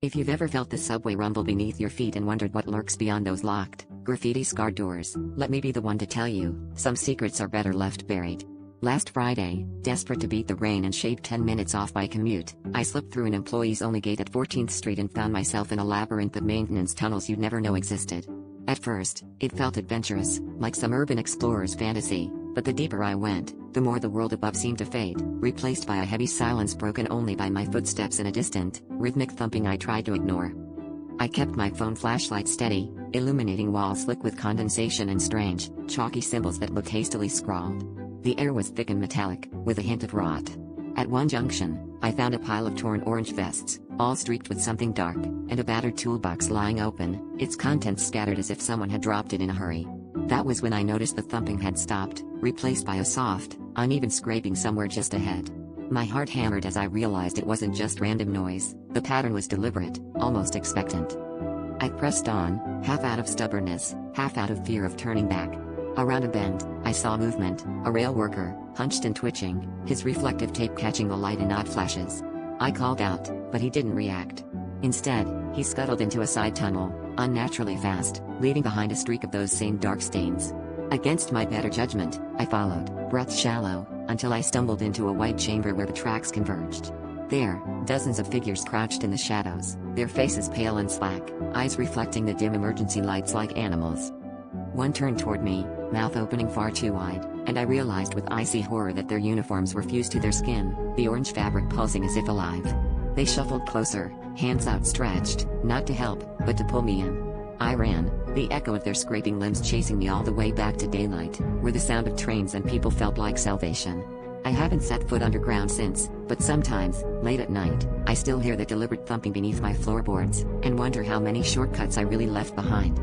If you've ever felt the subway rumble beneath your feet and wondered what lurks beyond those locked, graffiti-scarred doors, let me be the one to tell you, some secrets are better left buried. Last Friday, desperate to beat the rain and shave 10 minutes off my commute, I slipped through an employees-only gate at 14th Street and found myself in a labyrinth of maintenance tunnels you'd never know existed. At first, it felt adventurous, like some urban explorer's fantasy, but the deeper I went, the more the world above seemed to fade, replaced by a heavy silence broken only by my footsteps and a distant, rhythmic thumping I tried to ignore. I kept my phone flashlight steady, illuminating walls slick with condensation and strange, chalky symbols that looked hastily scrawled. The air was thick and metallic, with a hint of rot. At one junction, I found a pile of torn orange vests, all streaked with something dark, and a battered toolbox lying open, its contents scattered as if someone had dropped it in a hurry. That was when I noticed the thumping had stopped, replaced by a soft, uneven scraping somewhere just ahead. My heart hammered as I realized it wasn't just random noise, the pattern was deliberate, almost expectant. I pressed on, half out of stubbornness, half out of fear of turning back. Around a bend, I saw movement, a rail worker, hunched and twitching, his reflective tape catching the light in odd flashes. I called out, but he didn't react. Instead, he scuttled into a side tunnel, unnaturally fast, leaving behind a streak of those same dark stains. Against my better judgment, I followed, breath shallow, until I stumbled into a white chamber where the tracks converged. There, dozens of figures crouched in the shadows, their faces pale and slack, eyes reflecting the dim emergency lights like animals. One turned toward me, mouth opening far too wide, and I realized with icy horror that their uniforms were fused to their skin, the orange fabric pulsing as if alive. They shuffled closer, hands outstretched, not to help, but to pull me in. I ran, the echo of their scraping limbs chasing me all the way back to daylight, where the sound of trains and people felt like salvation. I haven't set foot underground since, but sometimes, late at night, I still hear the deliberate thumping beneath my floorboards, and wonder how many shortcuts I really left behind.